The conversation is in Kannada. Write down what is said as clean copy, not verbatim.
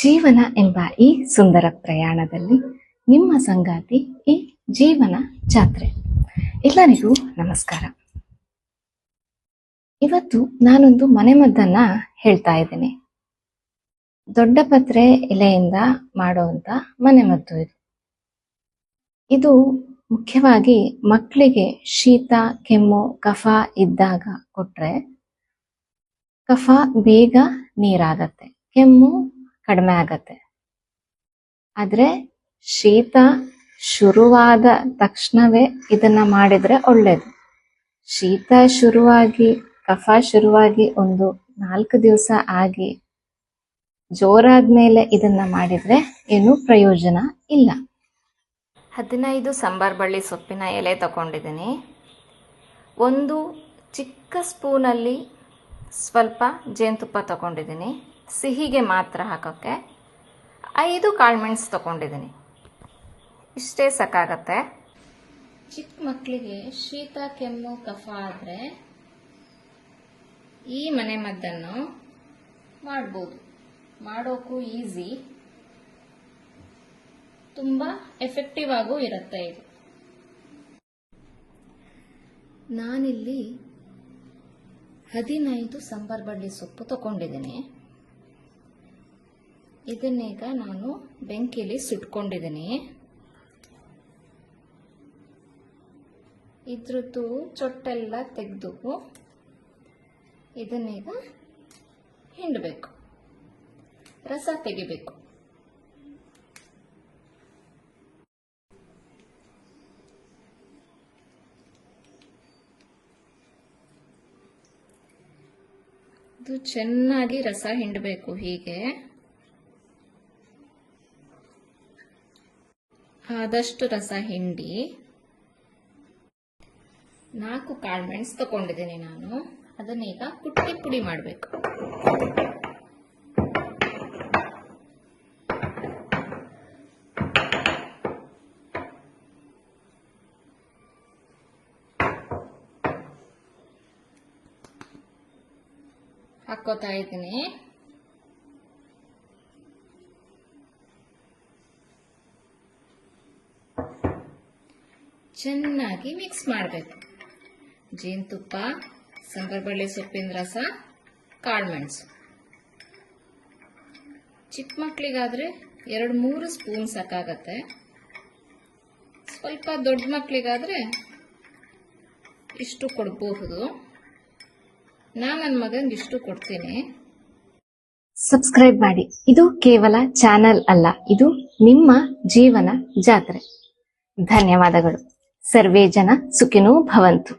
ಜೀವನ ಎಂಬ ಈ ಸುಂದರ ಪ್ರಯಾಣದಲ್ಲಿ ನಿಮ್ಮ ಸಂಗಾತಿ ಈ ಜೀವನ ಜಾತ್ರೆ. ಎಲ್ಲರಿಗೂ ನಮಸ್ಕಾರ. ಇವತ್ತು ನಾನೊಂದು ಮನೆಮದ್ದನ್ನ ಹೇಳ್ತಾ ಇದ್ದೀನಿ. ದೊಡ್ಡ ಪತ್ರೆ ಎಲೆಯಿಂದ ಮಾಡುವಂತ ಮನೆಮದ್ದು ಇದು. ಇದು ಮುಖ್ಯವಾಗಿ ಮಕ್ಕಳಿಗೆ ಶೀತ, ಕೆಮ್ಮು, ಕಫ ಇದ್ದಾಗ ಕೊಟ್ರೆ ಕಫ ಬೇಗ ನೀರಾಗತ್ತೆ, ಕೆಮ್ಮು ಕಡಿಮೆ ಆಗತ್ತೆ. ಆದ್ರೆ ಶೀತ ಶುರುವಾದ ತಕ್ಷಣವೇ ಇದನ್ನ ಮಾಡಿದ್ರೆ ಒಳ್ಳೇದು. ಶೀತ ಶುರುವಾಗಿ, ಕಫ ಶುರುವಾಗಿ ಒಂದು 4 ದಿವಸ ಆಗಿ ಜೋರಾದ್ಮೇಲೆ ಇದನ್ನ ಮಾಡಿದ್ರೆ ಏನು ಪ್ರಯೋಜನ ಇಲ್ಲ. 15 ಸಂಬಾರ್ ಬಳ್ಳಿ ಸೊಪ್ಪಿನ ಎಲೆ ತಗೊಂಡಿದ್ದೀನಿ. ಒಂದು ಚಿಕ್ಕ ಸ್ಪೂನಲ್ಲಿ ಸ್ವಲ್ಪ ಜೇನುತುಪ್ಪ ತಗೊಂಡಿದ್ದೀನಿ, ಸಿಹಿಗೆ ಮಾತ್ರ ಹಾಕೋಕ್ಕೆ. 5 ಕಾಳುಮೆಣಸು ತಗೊಂಡಿದ್ದೀನಿ. ಇಷ್ಟೇ ಸಾಕಾಗತ್ತೆ. ಚಿಕ್ಕ ಮಕ್ಕಳಿಗೆ ಶೀತ, ಕೆಮ್ಮು, ಕಫ ಆದರೆ ಈ ಮನೆಮದ್ದನ್ನು ಮಾಡ್ಬೋದು. ಮಾಡೋಕ್ಕೂ ಈಸಿ, ತುಂಬ ಎಫೆಕ್ಟಿವ್ ಆಗೂ ಇರುತ್ತೆ ಇದು. ನಾನಿಲ್ಲಿ 15 ಸಂಬಾರ್ ಬಳ್ಳಿ ಸೊಪ್ಪು ತಗೊಂಡಿದ್ದೀನಿ. ಇದನ್ನೀಗ ನಾನು ಬೆಂಕಿಲಿ ಸುಟ್ಕೊಂಡಿದ್ದೀನಿ. ಇದ್ರದ್ದು ಚೊಟ್ಟೆಲ್ಲ ತೆಗೆದು ಇದನ್ನೀಗ ಹಿಂಡಬೇಕು, ರಸ ತೆಗಿಬೇಕು. ಇದು ಚೆನ್ನಾಗಿ ರಸ ಹಿಂಡಬೇಕು. ಹೀಗೆ ಆದಷ್ಟು ರಸ ಹಿಂಡಿ 4 ಕಾಳುಮೆಣಸು ತಗೊಂಡಿದ್ದೀನಿ ನಾನು. ಅದನ್ನೀಗ ಕುಟ್ಟಿ ಪುಡಿ ಮಾಡಬೇಕು. ಹಾಕೋತಾ ಇದ್ದೀನಿ. ಚೆನ್ನಾಗಿ ಮಿಕ್ಸ್ ಮಾಡಬೇಕು. ಜೇನುತುಪ್ಪ, ಸಂಬಾರ್ ಬಳ್ಳಿ ಸೊಪ್ಪಿನ ರಸ, ಕಾಳುಮೆಣಸು. ಚಿಕ್ಕ ಮಕ್ಕಳಿಗಾದ್ರೆ 2-3 ಸ್ಪೂನ್ ಸಾಕಾಗತ್ತೆ. ಸ್ವಲ್ಪ ದೊಡ್ಡ ಮಕ್ಕಳಿಗಾದ್ರೆ ಇಷ್ಟು ಕೊಡಬಹುದು. ನನ್ನ ಮಗನಿಗೆ ಇಷ್ಟು ಕೊಡ್ತೀನಿ. ಸಬ್ಸ್ಕ್ರೈಬ್ ಮಾಡಿ. ಇದು ಕೇವಲ ಚಾನೆಲ್ ಅಲ್ಲ, ಇದು ನಿಮ್ಮ ಜೀವನ ಜಾತ್ರೆ. ಧನ್ಯವಾದಗಳು. ಸರ್ವೇ ಜನ ಸುಖಿನೋ ಭವಂತು.